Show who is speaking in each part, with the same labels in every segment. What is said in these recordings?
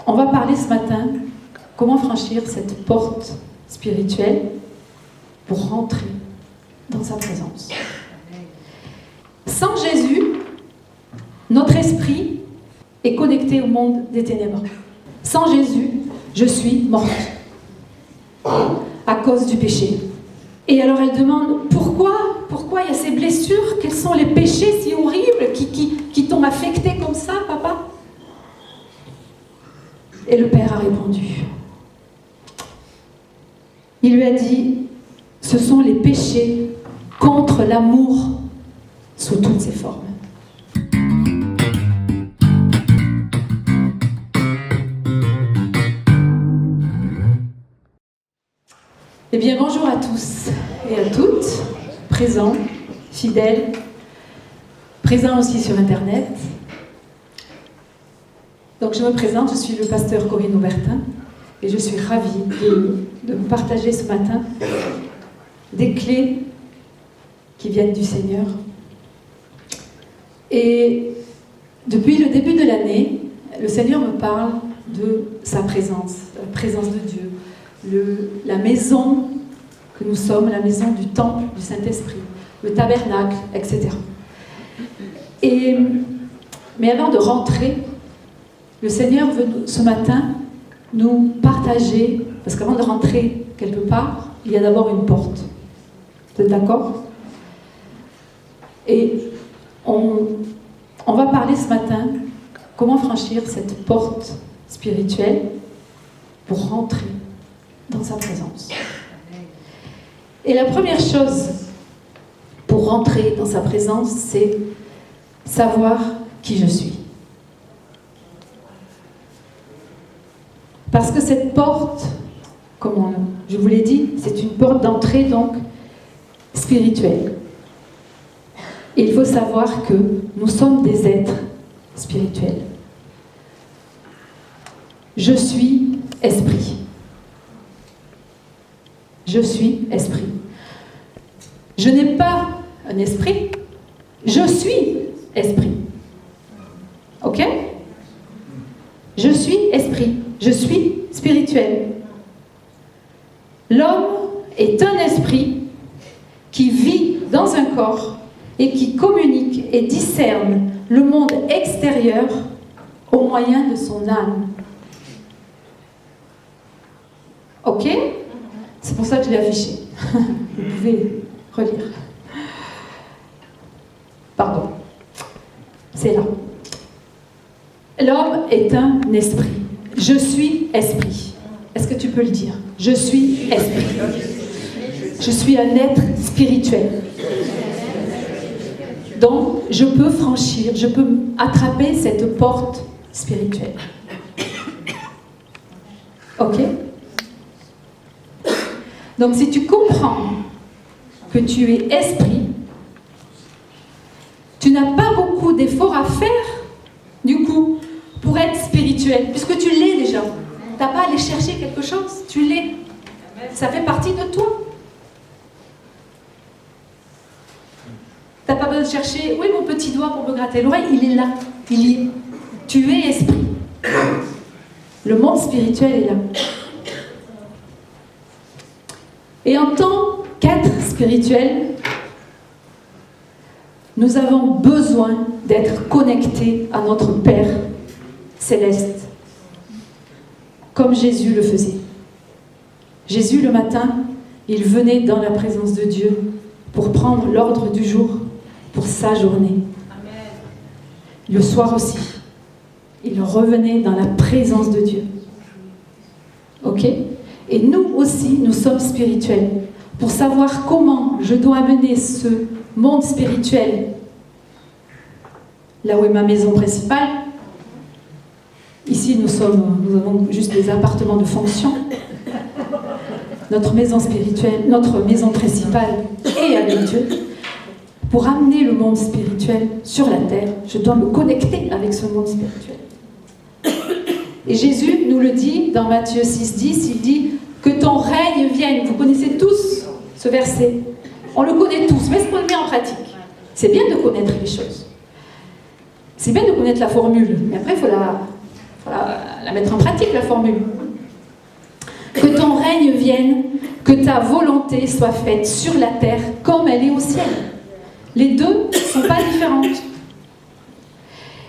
Speaker 1: On va parler ce matin comment franchir cette porte spirituelle pour rentrer dans sa présence. Sans Jésus, notre esprit est connecté au monde des ténèbres. Sans Jésus, je suis morte à cause du péché. Et alors elle demande pourquoi il y a ces blessures, quels sont les péchés si horribles qui t'ont affecté comme ça, papa? Et le père a répondu. Il lui a dit, ce sont les péchés contre l'amour sous toutes ses formes. Eh bien, bonjour à tous et à toutes, présents, fidèles, présents aussi sur Internet. Donc, je me présente, je suis le pasteur Corinne Aubertin et je suis ravie de vous partager ce matin des clés qui viennent du Seigneur. Et depuis le début de l'année, le Seigneur me parle de sa présence, la présence de Dieu, la maison que nous sommes, la maison du temple du Saint-Esprit, le tabernacle, etc. Mais avant de rentrer, le Seigneur veut ce matin nous partager, parce qu'avant de rentrer quelque part, il y a d'abord une porte. Vous êtes d'accord? Et on va parler ce matin comment franchir cette porte spirituelle pour rentrer dans sa présence. Et la première chose pour rentrer dans sa présence, c'est savoir qui je suis. Parce que cette porte, comme je vous l'ai dit, c'est une porte d'entrée donc spirituelle. Et il faut savoir que nous sommes des êtres spirituels. Je suis esprit. Je suis esprit. Je n'ai pas un esprit, je suis esprit. Ok? Je suis esprit, je suis spirituel. L'homme est un esprit qui vit dans un corps et qui communique et discerne le monde extérieur au moyen de son âme. Ok? C'est pour ça que je l'ai affiché. Vous pouvez relire. Pardon. C'est là. L'homme est un esprit. Je suis esprit. Est-ce que tu peux le dire? Je suis esprit. Je suis un être spirituel. Donc, je peux franchir, je peux attraper cette porte spirituelle. Ok? Donc, si tu comprends que tu es esprit, tu n'as pas beaucoup d'efforts à faire, du coup, pour être spirituel, puisque tu l'es déjà. Tu n'as pas à aller chercher quelque chose, tu l'es. Ça fait partie de toi. Tu n'as pas besoin de chercher, où est mon petit doigt pour me gratter l'oreille? Il est là, il y est. Tu es esprit. Le monde spirituel est là. Et en tant qu'être spirituel, nous avons besoin d'être connectés à notre Père céleste, comme Jésus le faisait. Jésus, le matin, il venait dans la présence de Dieu pour prendre l'ordre du jour pour sa journée. Amen. Le soir aussi, il revenait dans la présence de Dieu. Ok? Et nous aussi, nous sommes spirituels. Pour savoir comment je dois amener ce monde spirituel là où est ma maison principale. Ici, nous avons juste des appartements de fonction. Notre maison spirituelle, notre maison principale est avec Dieu. Pour amener le monde spirituel sur la terre, je dois me connecter avec ce monde spirituel. Et Jésus nous le dit dans Matthieu 6,10, il dit que ton règne vienne. Vous connaissez tous ce verset. On le connaît tous, mais est-ce qu'on le met en pratique? C'est bien de connaître les choses. C'est bien de connaître la formule, mais après, il Voilà, la mettre en pratique, la formule. Que ton règne vienne, que ta volonté soit faite sur la terre comme elle est au ciel. Les deux ne sont pas différentes.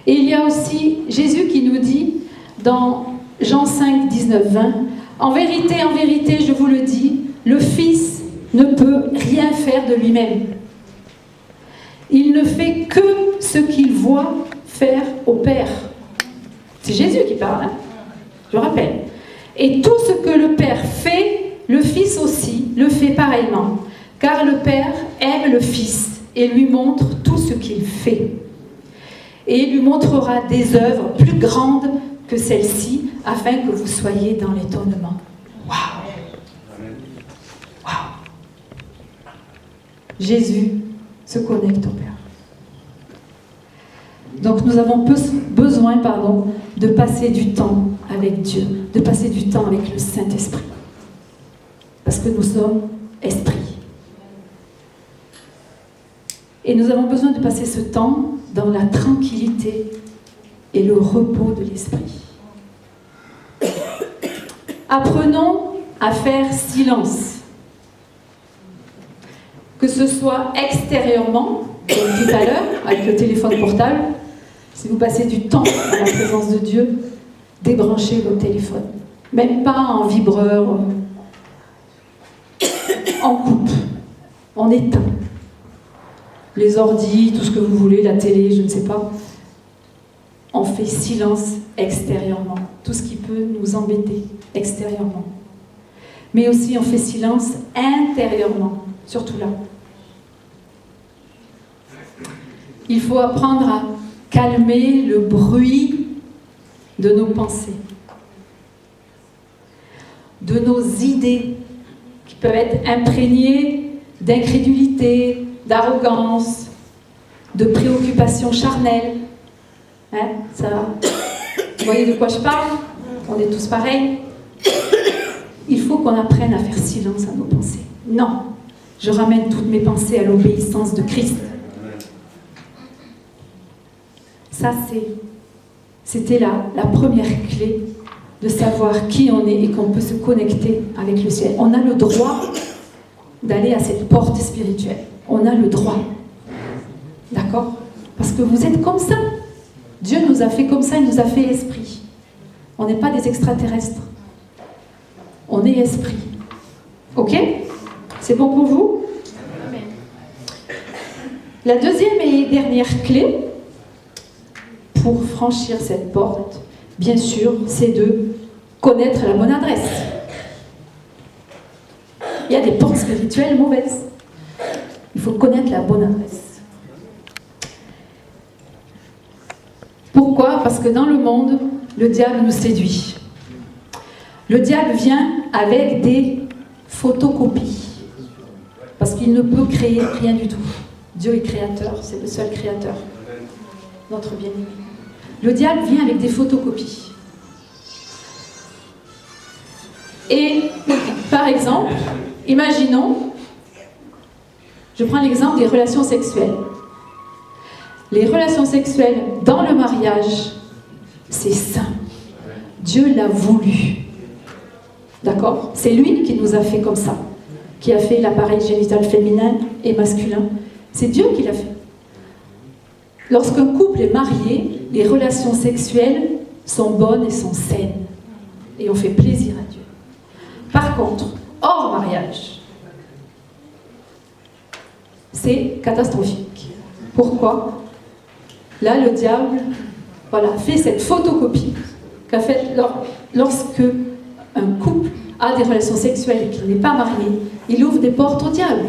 Speaker 1: Et il y a aussi Jésus qui nous dit dans Jean 5, 19, 20, « En vérité, je vous le dis, le Fils ne peut rien faire de lui-même. Il ne fait que ce qu'il voit faire au Père. » C'est Jésus qui parle, hein, je rappelle. « Et tout ce que le Père fait, le Fils aussi le fait pareillement. Car le Père aime le Fils et lui montre tout ce qu'il fait. Et il lui montrera des œuvres plus grandes que celles-ci, afin que vous soyez dans l'étonnement. » Waouh! Waouh! Jésus se connecte au Père. Donc nous avons besoin de passer du temps avec Dieu, de passer du temps avec le Saint-Esprit. Parce que nous sommes esprits. Et nous avons besoin de passer ce temps dans la tranquillité et le repos de l'esprit. Apprenons à faire silence. Que ce soit extérieurement, comme tout à l'heure, avec le téléphone portable, si vous passez du temps dans la présence de Dieu, débranchez votre téléphone. Même pas en vibreur, en coupe, en éteint. Les ordis, tout ce que vous voulez, la télé, je ne sais pas. On fait silence extérieurement. Tout ce qui peut nous embêter extérieurement. Mais aussi on fait silence intérieurement, surtout là. Il faut apprendre à calmer le bruit de nos pensées, de nos idées qui peuvent être imprégnées d'incrédulité, d'arrogance, de préoccupations charnelles. Hein, ça, vous voyez de quoi je parle? On est tous pareils. Il faut qu'on apprenne à faire silence à nos pensées. Non, je ramène toutes mes pensées à l'obéissance de Christ. Ça, c'était la première clé de savoir qui on est et qu'on peut se connecter avec le ciel. On a le droit d'aller à cette porte spirituelle. On a le droit. D'accord? Parce que vous êtes comme ça. Dieu nous a fait comme ça, il nous a fait esprit. On n'est pas des extraterrestres. On est esprit. Ok? C'est bon pour vous? La deuxième et dernière clé pour franchir cette porte, bien sûr, c'est de connaître la bonne adresse. Il y a des portes spirituelles mauvaises. Il faut connaître la bonne adresse. Pourquoi? Parce que dans le monde, le diable nous séduit. Le diable vient avec des photocopies. Parce qu'il ne peut créer rien du tout. Dieu est créateur, c'est le seul créateur. Notre bien-aimé. Le diable vient avec des photocopies. Et, par exemple, imaginons, je prends l'exemple des relations sexuelles. Les relations sexuelles dans le mariage, c'est saint. Dieu l'a voulu. D'accord? C'est lui qui nous a fait comme ça, qui a fait l'appareil génital féminin et masculin. C'est Dieu qui l'a fait. Lorsqu'un couple est marié, les relations sexuelles sont bonnes et sont saines. Et on fait plaisir à Dieu. Par contre, hors mariage, c'est catastrophique. Pourquoi? Là, le diable, fait cette photocopie qu'a faite lorsque un couple a des relations sexuelles et qu'il n'est pas marié, il ouvre des portes au diable.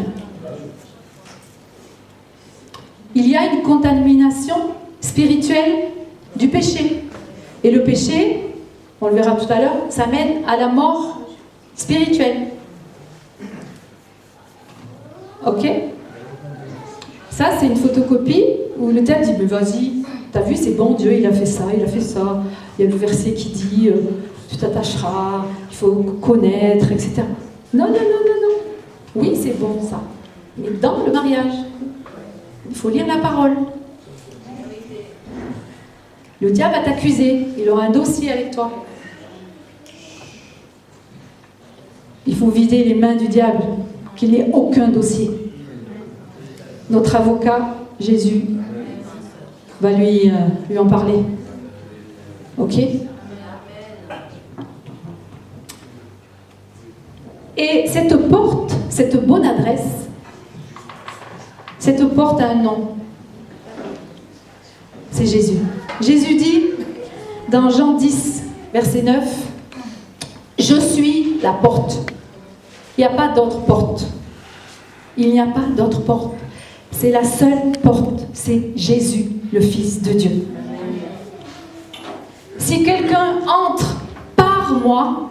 Speaker 1: Il y a une contamination spirituelle du péché. Et le péché, on le verra tout à l'heure, ça mène à la mort spirituelle. Ok? Ça, c'est une photocopie où le diable dit, mais vas-y, t'as vu, c'est bon, Dieu, il a fait ça, il a fait ça. Il y a le verset qui dit, tu t'attacheras, il faut connaître, etc. Non. Oui, c'est bon, ça. Mais dans le mariage, il faut lire la parole. Le diable va t'accuser, il aura un dossier avec toi. Il faut vider les mains du diable, qu'il n'y ait aucun dossier. Notre avocat, Jésus, va lui en parler. Ok ? Et cette porte, cette bonne adresse, cette porte a un nom. C'est Jésus. Jésus dit dans Jean 10, verset 9, « Je suis la porte. » Il n'y a pas d'autre porte. Il n'y a pas d'autre porte. C'est la seule porte. C'est Jésus, le Fils de Dieu. Si quelqu'un entre par moi,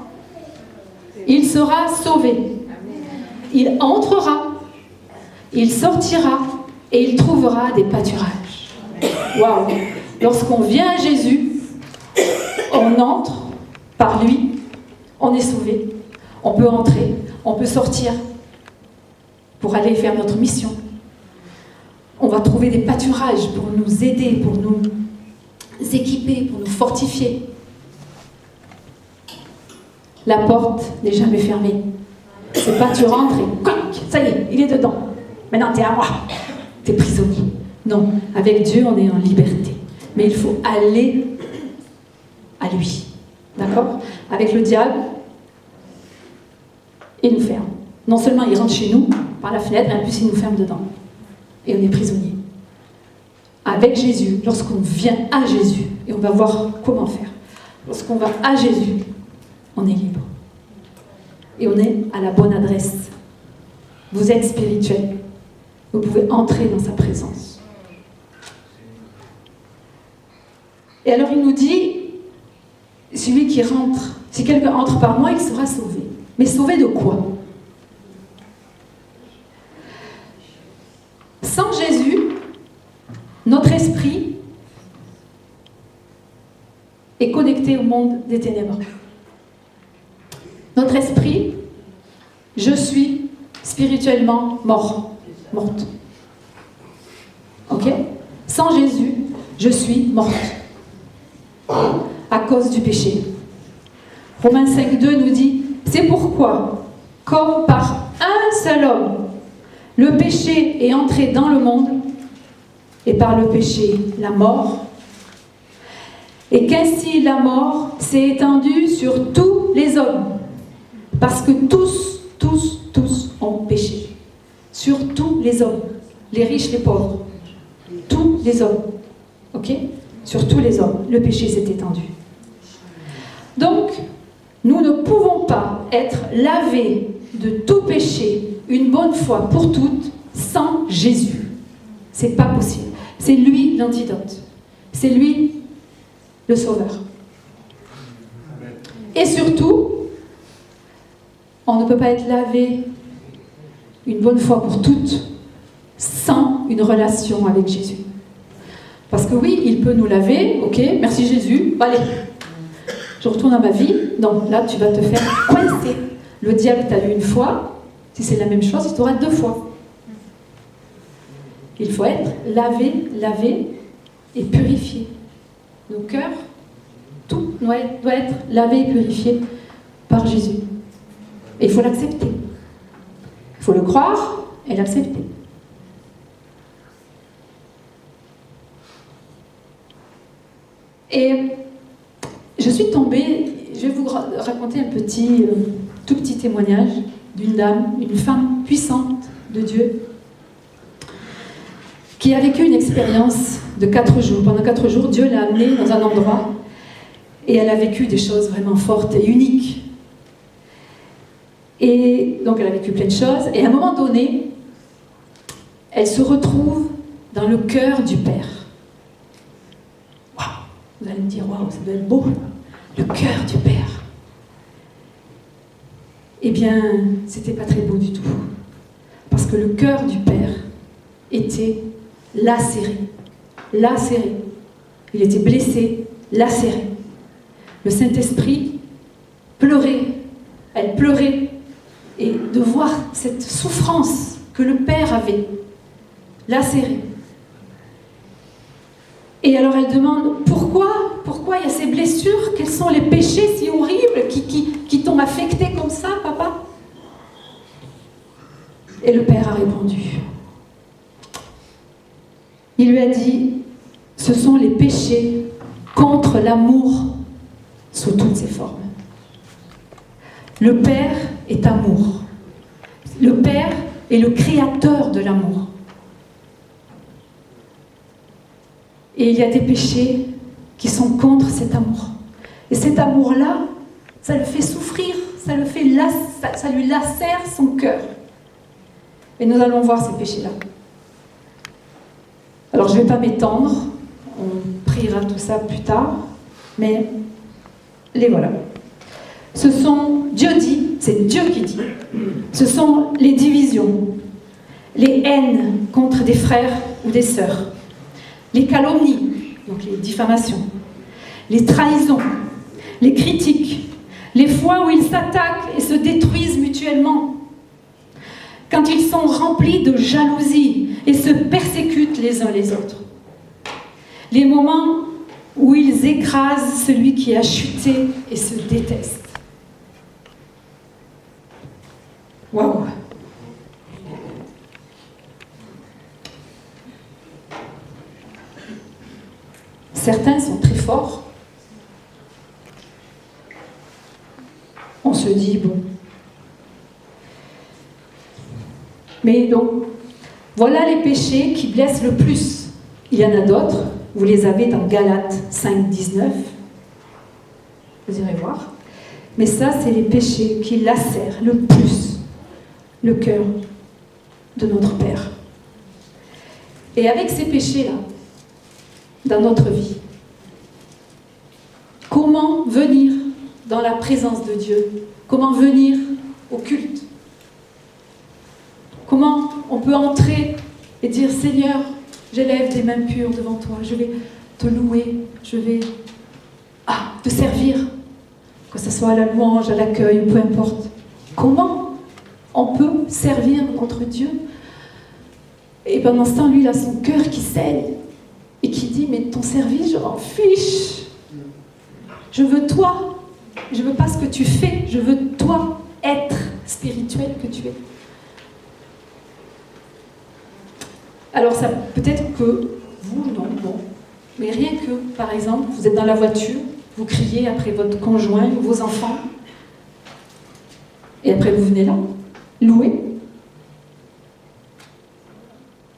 Speaker 1: il sera sauvé. Il entrera, il sortira et il trouvera des pâturages. Waouh! Lorsqu'on vient à Jésus, on entre par lui, on est sauvé. On peut entrer, on peut sortir pour aller faire notre mission. On va trouver des pâturages pour nous aider, pour nous équiper, pour nous fortifier. La porte n'est jamais fermée. C'est pas tu rentres et coic, ça y est, il est dedans. Maintenant, t'es à moi. T'es prisonnier. Non, avec Dieu, on est en liberté. Mais il faut aller à lui. D'accord ? Avec le diable, il nous ferme. Non seulement il rentre chez nous par la fenêtre, mais en plus il nous ferme dedans. Et on est prisonnier. Avec Jésus, lorsqu'on vient à Jésus, et on va voir comment faire. Lorsqu'on va à Jésus, on est libre. Et on est à la bonne adresse. Vous êtes spirituel. Vous pouvez entrer dans sa présence. Et alors il nous dit, celui qui rentre, si quelqu'un entre par moi, il sera sauvé. Mais sauvé de quoi ? Sans Jésus, notre esprit est connecté au monde des ténèbres. Notre esprit, je suis spirituellement morte. Ok ? Sans Jésus, je suis morte. À cause du péché. Romains 5,2 nous dit, c'est pourquoi, comme par un seul homme, le péché est entré dans le monde, et par le péché, la mort, et qu'ainsi la mort s'est étendue sur tous les hommes, parce que tous ont péché. Sur tous les hommes, les riches, les pauvres, tous les hommes. Ok ? Sur tous les hommes, le péché s'est étendu. Donc, nous ne pouvons pas être lavés de tout péché une bonne fois pour toutes sans Jésus. C'est pas possible. C'est lui l'antidote. C'est lui le sauveur. Et surtout, on ne peut pas être lavé une bonne fois pour toutes sans une relation avec Jésus. Parce que oui, il peut nous laver, ok, merci Jésus, allez, je retourne à ma vie. Non, là tu vas te faire coincer. Le diable t'a eu une fois, si c'est la même chose, il t'aura 2 fois. Il faut être lavé et purifié. Nos cœurs, tout doit être lavé et purifié par Jésus. Et il faut l'accepter. Il faut le croire et l'accepter. Et je suis tombée, je vais vous raconter un tout petit témoignage d'une dame, une femme puissante de Dieu, qui a vécu une expérience de 4 jours. Pendant 4 jours, Dieu l'a amenée dans un endroit et elle a vécu des choses vraiment fortes et uniques. Et donc elle a vécu plein de choses. Et à un moment donné, elle se retrouve dans le cœur du Père. Waouh! Vous allez me dire, waouh, ça doit être beau. Le cœur du Père. Eh bien, c'était pas très beau du tout. Parce que le cœur du Père était lacéré. Lacéré. Il était blessé, lacéré. Le Saint-Esprit pleurait. Elle pleurait. Et de voir cette souffrance que le Père avait, lacérée. Et alors elle demande, pourquoi il y a ces blessures? Quels sont les péchés si horribles qui t'ont affecté comme ça, papa? Et le père a répondu. Il lui a dit, ce sont les péchés contre l'amour sous toutes ses formes. Le Père est amour. Le Père est le créateur de l'amour. Et il y a des péchés qui sont contre cet amour. Et cet amour-là, ça le fait souffrir, ça lui lacère son cœur. Et nous allons voir ces péchés-là. Alors je ne vais pas m'étendre, on priera tout ça plus tard, mais les voilà. Ce sont, Dieu dit, c'est Dieu qui dit, ce sont les divisions, les haines contre des frères ou des sœurs, les calomnies, donc les diffamations, les trahisons, les critiques, les fois où ils s'attaquent et se détruisent mutuellement, quand ils sont remplis de jalousie et se persécutent les uns les autres, les moments où ils écrasent celui qui a chuté et se détestent. Waouh! Certains sont très forts. On se dit, bon. Mais donc, voilà les péchés qui blessent le plus. Il y en a d'autres. Vous les avez dans Galates 5, 19. Vous irez voir. Mais ça, c'est les péchés qui lacèrent le plus le cœur de notre Père. Et avec ces péchés-là, dans notre vie, comment venir dans la présence de Dieu? Comment venir au culte? Comment on peut entrer et dire, Seigneur, j'élève des mains pures devant toi, je vais te louer, je vais te servir, que ce soit à la louange, à l'accueil, peu importe. Comment on peut servir notre Dieu? Et pendant ce temps, lui, il a son cœur qui saigne et qui dit, mais ton service, je m'en fiche. Je veux toi. Je veux pas ce que tu fais. Je veux toi, être spirituel que tu es. Alors, ça peut-être que vous, non. Mais rien que, par exemple, vous êtes dans la voiture, vous criez après votre conjoint ou vos enfants, et après vous venez là, louer,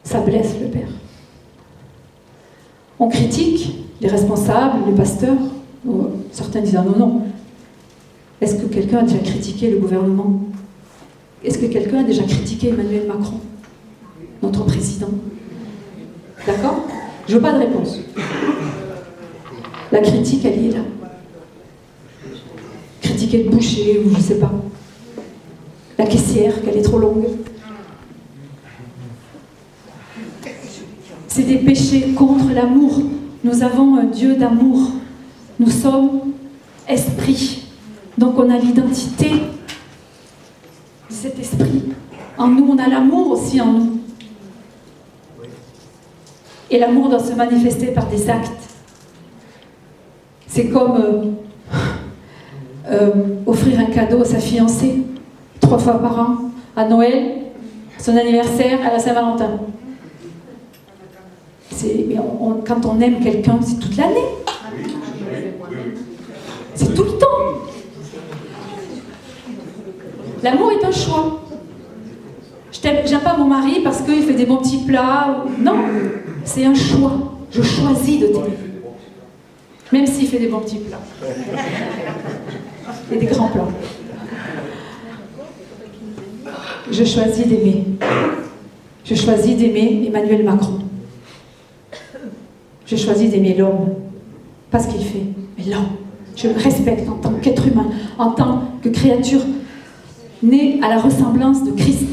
Speaker 1: ça blesse le Père. On critique les responsables, les pasteurs. Certains disent non. Est-ce que quelqu'un a déjà critiqué le gouvernement? Est-ce que quelqu'un a déjà critiqué Emmanuel Macron, notre président? D'accord? Je veux pas de réponse. La critique, elle y est là. Critiquer le boucher, ou je sais pas. La caissière, qu'elle est trop longue. C'est des péchés contre l'amour. Nous avons un Dieu d'amour. Nous sommes esprit. Donc on a l'identité de cet esprit. En nous, on a l'amour aussi en nous. Et l'amour doit se manifester par des actes. C'est comme offrir un cadeau à sa fiancée 3 fois par an, à Noël, à son anniversaire, à la Saint-Valentin. Quand on aime quelqu'un, c'est toute l'année. C'est tout le temps. L'amour est un choix. J'aime pas mon mari parce qu'il fait des bons petits plats. Non, c'est un choix. Je choisis de t'aimer. Même s'il fait des bons petits plats. Et des grands plats. Je choisis d'aimer. Je choisis d'aimer Emmanuel Macron. Je choisis d'aimer l'homme. Pas ce qu'il fait, mais l'homme. Je le respecte en tant qu'être humain, en tant que créature née à la ressemblance de Christ,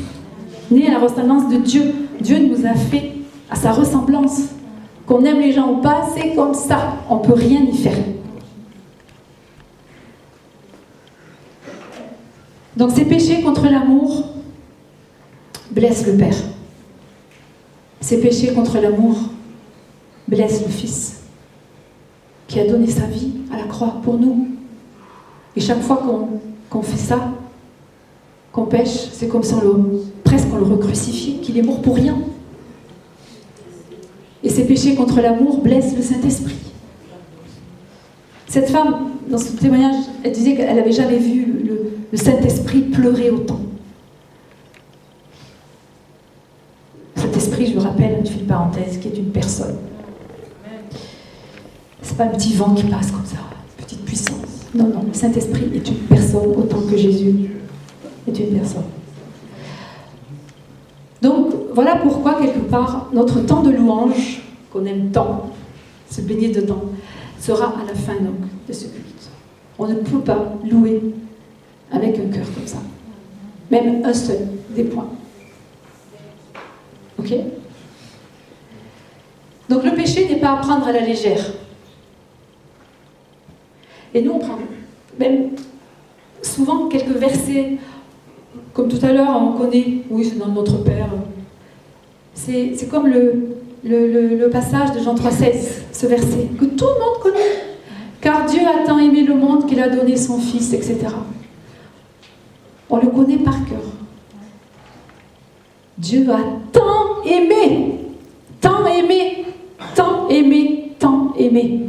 Speaker 1: née à la ressemblance de Dieu. Dieu nous a fait à sa ressemblance. Qu'on aime les gens ou pas, c'est comme ça. On ne peut rien y faire. Donc ces péchés contre l'amour blessent le Père. Ces péchés contre l'amour blessent le Fils. qui a donné sa vie à la croix pour nous. Et chaque fois qu'on fait ça, qu'on pêche, c'est comme si presque on le recrucifiait, qu'il est mort pour rien. Et ces péchés contre l'amour blessent le Saint-Esprit. Cette femme, dans son témoignage, elle disait qu'elle n'avait jamais vu le Saint-Esprit pleurer autant. Le Saint-Esprit, je me rappelle, je fais une parenthèse, qui est une personne. C'est pas un petit vent qui passe comme ça, une petite puissance. Non, non, le Saint-Esprit est une personne autant que Jésus est une personne. Donc, voilà pourquoi, quelque part, notre temps de louange, qu'on aime tant, se baigner dedans, sera à la fin donc, de ce culte. On ne peut pas louer avec un cœur comme ça. Même un seul des points. Ok ? Donc le péché n'est pas à prendre à la légère. Et nous, on prend même souvent quelques versets, comme tout à l'heure, on connaît, oui, c'est dans Notre Père. C'est comme le passage de Jean 3,16, ce verset, que tout le monde connaît. Car Dieu a tant aimé le monde qu'il a donné son Fils, etc. On le connaît par cœur. Dieu a tant aimé, tant aimé, tant aimé, tant aimé.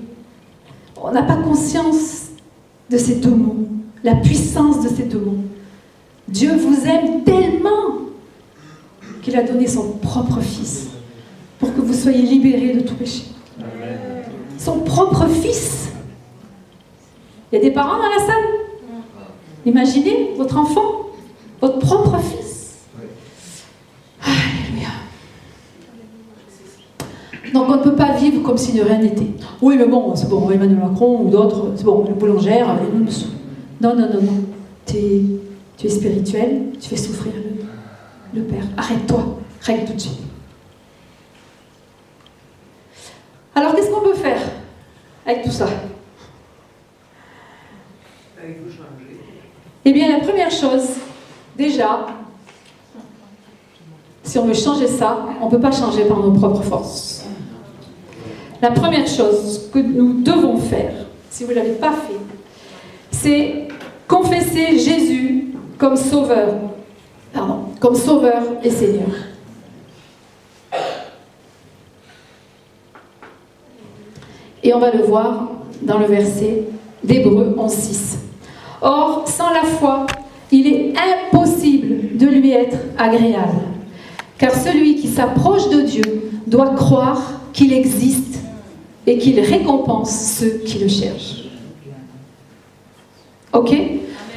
Speaker 1: On n'a pas conscience de ces deux mots, la puissance de ces deux mots. Dieu vous aime tellement qu'il a donné son propre Fils pour que vous soyez libérés de tout péché. Amen. Son propre Fils. Il y a des parents dans la salle. Imaginez votre enfant, votre propre Fils. Alléluia. Donc on ne peut pas vivre comme si de rien n'était. Oui, mais bon, c'est bon, Emmanuel Macron ou d'autres, c'est bon, les boulangères, non, non, non, non. Tu es spirituel, tu fais souffrir le Père. Arrête-toi, règle tout de suite. Alors, qu'est-ce qu'on peut faire avec tout ça? Eh bien, la première chose, déjà, si on veut changer ça, on ne peut pas changer par nos propres forces. La première chose que nous devons faire, si vous ne l'avez pas fait, c'est confesser Jésus comme sauveur. Comme sauveur et Seigneur. Et on va le voir dans le verset d'Hébreux 11:6. Or, sans la foi, il est impossible de lui être agréable. Car celui qui s'approche de Dieu doit croire qu'il existe et qu'il récompense ceux qui le cherchent. Ok ?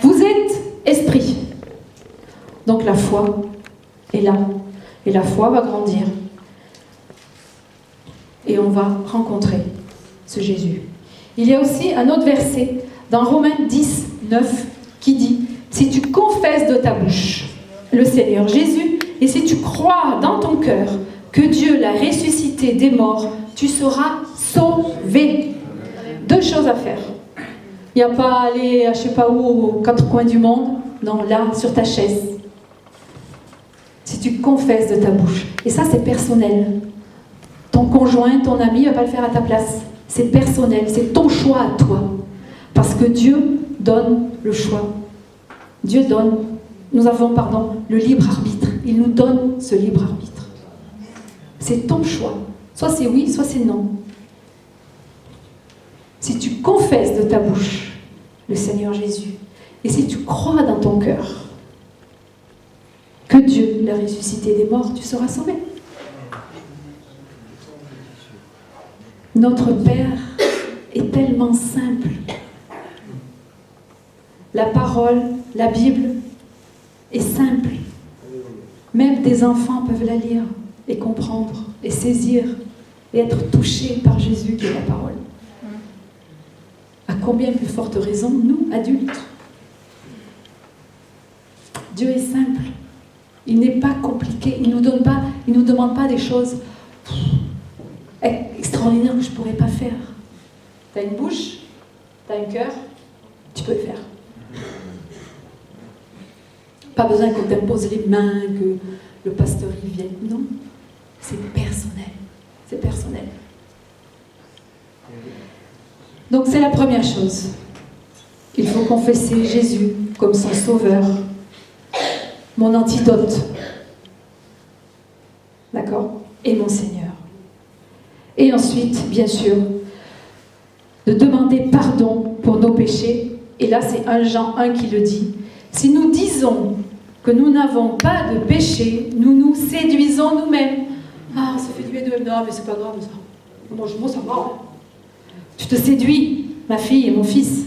Speaker 1: Vous êtes esprit. Donc la foi est là. Et la foi va grandir. Et on va rencontrer ce Jésus. Il y a aussi un autre verset dans Romains 10:9 qui dit « Si tu confesses de ta bouche le Seigneur Jésus et si tu crois dans ton cœur que Dieu l'a ressuscité des morts, tu seras sauvé. » Deux choses à faire. Il n'y a pas à aller, je ne sais pas où, aux quatre coins du monde. Non, là, sur ta chaise. Si tu confesses de ta bouche. Et ça, c'est personnel. Ton conjoint, ton ami ne va pas le faire à ta place. C'est personnel, c'est ton choix à toi. Parce que Dieu donne le choix. Dieu donne, nous avons, le libre arbitre. Il nous donne ce libre arbitre. C'est ton choix. Soit c'est oui, soit c'est non. Si tu confesses de ta bouche le Seigneur Jésus, et si tu crois dans ton cœur que Dieu l'a ressuscité des morts, tu seras sauvé. Notre Père est tellement simple. La parole, la Bible est simple. Même des enfants peuvent la lire et comprendre et saisir et être touchés par Jésus qui est la parole. À combien plus forte raison, nous, adultes? Dieu est simple. Il n'est pas compliqué. Il ne nous demande pas des choses extraordinaires que je ne pourrais pas faire. Tu as une bouche, tu as un cœur, tu peux le faire. Pas besoin qu'on t'impose les mains, que le pasteur y vienne. Non, c'est personnel. C'est personnel. Donc c'est la première chose. Il faut confesser Jésus comme son sauveur, mon antidote. D'accord? Et mon Seigneur. Et ensuite, bien sûr, de demander pardon pour nos péchés. Et là, c'est 1 Jean 1 qui le dit. Si nous disons que nous n'avons pas de péché, nous nous séduisons nous-mêmes. Ah, ça fait du bien de même. Non, mais c'est pas grave ça. Moi, ça va. Hein. Tu te séduis, ma fille et mon fils.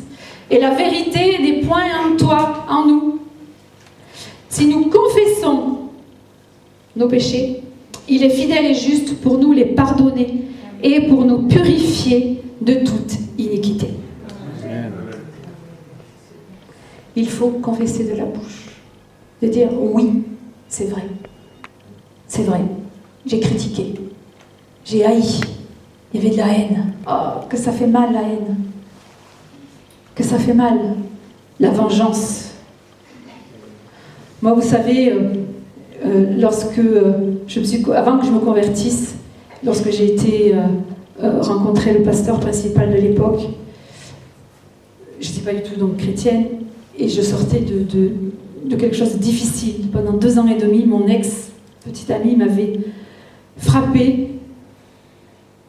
Speaker 1: Et la vérité n'est point en toi, en nous. Si nous confessons nos péchés, il est fidèle et juste pour nous les pardonner et pour nous purifier de toute iniquité. Il faut confesser de la bouche, de dire oui, c'est vrai, j'ai critiqué, j'ai haï, il y avait de la haine. Oh, que ça fait mal la haine, que ça fait mal la vengeance. Moi, vous savez, avant que je me convertisse, lorsque j'ai été rencontrer le pasteur principal de l'époque, je n'étais pas du tout donc chrétienne, et je sortais de quelque chose de difficile. Pendant 2 ans et demi, mon ex-petite amie m'avait frappée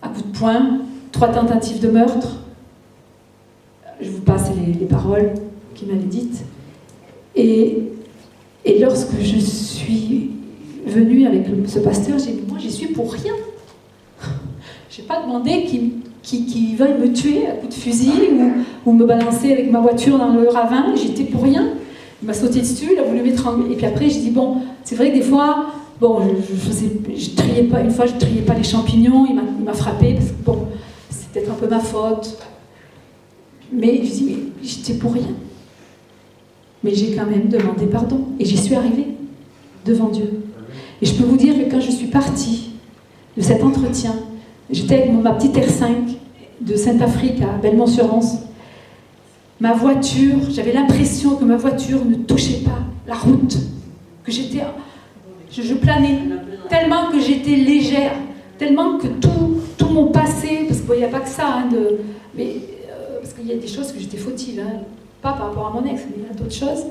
Speaker 1: à coups de poing, 3 tentatives de meurtre. Je vous passe les paroles qu'il m'avait dites. Et lorsque je suis venue avec ce pasteur, j'ai dit, moi j'y suis pour rien. Je n'ai pas demandé qu'il veuille me tuer à coups de fusil ou me balancer avec ma voiture dans le ravin. J'étais pour rien. Il m'a sauté dessus, il a voulu m'étrangler. Et puis après, j'ai dit, bon, c'est vrai que des fois, bon, je triais pas. Une fois, je triais pas les champignons. Il m'a frappé parce que, bon, c'est peut-être un peu ma faute. Mais je dis, mais j'étais pour rien. Mais j'ai quand même demandé pardon. Et j'y suis arrivée devant Dieu. Et je peux vous dire que quand je suis partie de cet entretien, j'étais avec ma petite R5 de Saint-Afrique à Belmont-sur-Anse. Ma voiture, j'avais l'impression que ma voiture ne touchait pas la route. Que je planais. Tellement que j'étais légère. Tellement que tout mon passé, parce qu'il n'y a pas que ça, parce qu'il y a des choses que j'étais fautive. Pas par rapport à mon ex, mais il y a d'autres choses.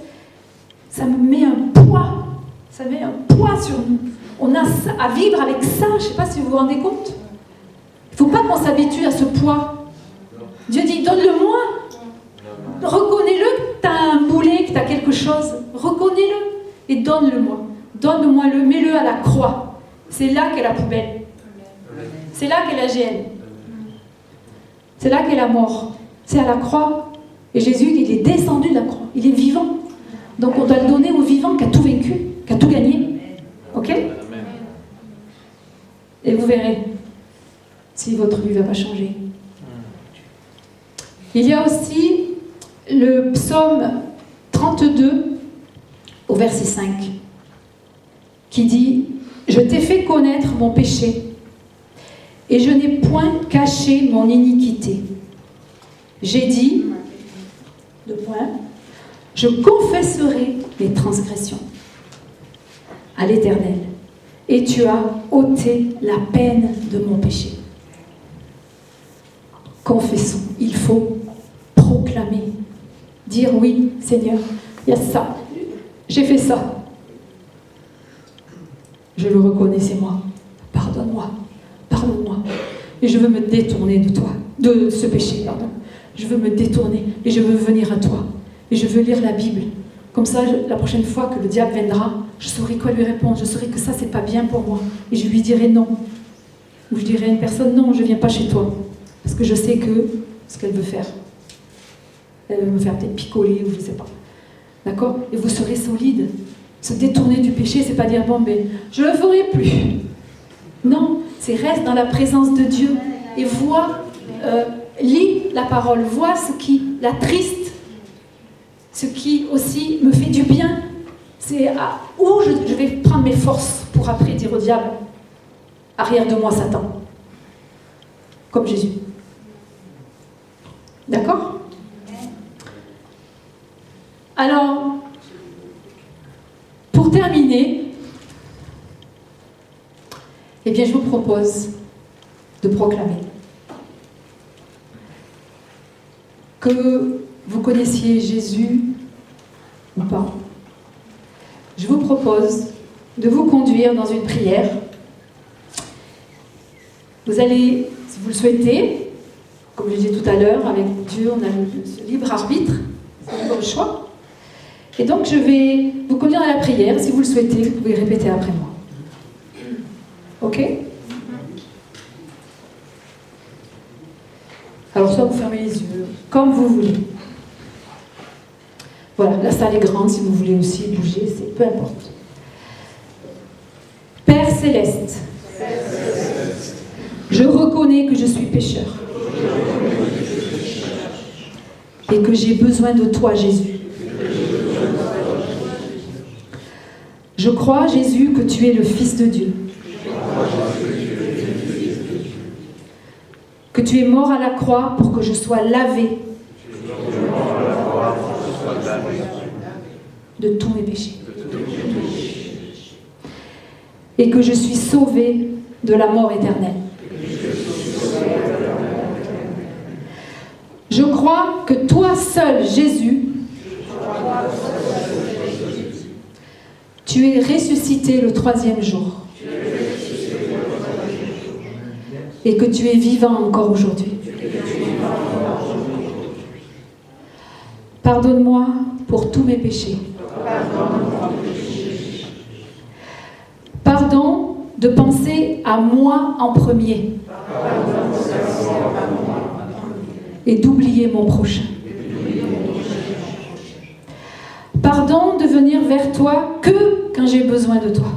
Speaker 1: Ça me met un poids. Ça met un poids sur nous. On a à vivre avec ça. Je ne sais pas si vous vous rendez compte. Il ne faut pas qu'on s'habitue à ce poids. Dieu dit, donne-le-moi. Reconnais-le que tu as un boulet, que tu as quelque chose. Reconnais-le et donne-le-moi. Donne-moi-le, mets-le à la croix. C'est là qu'est la poubelle. C'est là qu'est la GN. C'est là qu'est la mort. C'est à la croix. Et Jésus, il est descendu de la croix. Il est vivant. Donc on doit le donner au vivant qui a tout vécu, qui a tout gagné. Ok? Et vous verrez si votre vie ne va pas changer. Il y a aussi le psaume 32 au verset 5 qui dit « Je t'ai fait connaître mon péché et je n'ai point caché mon iniquité. J'ai dit, je confesserai mes transgressions à l'Éternel et tu as ôté la peine de mon péché. » Confessons, il faut proclamer, dire oui, Seigneur, il y a ça, j'ai fait ça. Je le reconnais, c'est moi. Pardonne-moi, pardonne-moi. Et je veux me détourner de toi, de ce péché, pardon. Je veux me détourner et je veux venir à toi. Et je veux lire la Bible. Comme ça, la prochaine fois que le diable viendra, je saurai quoi lui répondre. Je saurai que ça, c'est pas bien pour moi. Et je lui dirai non. Ou je dirai à une personne, non, je ne viens pas chez toi. Parce que je sais que ce qu'elle veut faire. Elle veut me faire peut-être picoler ou je ne sais pas. D'accord? Et vous serez solide. Se détourner du péché, c'est pas dire, bon, ben, je ne le ferai plus. Non, c'est reste dans la présence de Dieu. Et vois, lis la parole, vois ce qui l'attriste, ce qui aussi me fait du bien. C'est où je vais prendre mes forces pour après dire au diable, arrière de moi Satan. Comme Jésus. D'accord? Alors, pour terminer, eh bien, je vous propose de proclamer. que vous connaissiez Jésus ou pas, je vous propose de vous conduire dans une prière. Vous allez, si vous le souhaitez, comme je disais tout à l'heure, avec Dieu, on a ce libre arbitre, ce libre choix. Et donc, je vais vous conduire à la prière. Si vous le souhaitez, vous pouvez répéter après moi. Ok ? Alors, soit vous fermez les yeux, comme vous voulez. Voilà, la salle est grande, si vous voulez aussi bouger, c'est peu importe. Père Céleste, je reconnais que je suis pécheur et que j'ai besoin de toi, Jésus. Je crois, Jésus, que tu es le Fils de Dieu, que tu es mort à la croix pour que je sois lavé de tous mes péchés et que je suis sauvé de la mort éternelle. Je crois que toi seul, Jésus, tu es ressuscité le 3e jour et que tu es vivant encore aujourd'hui. Pardonne-moi pour tous mes péchés. Pardon de penser à moi en premier et d'oublier mon prochain. Pardon de venir vers toi que quand j'ai besoin de toi.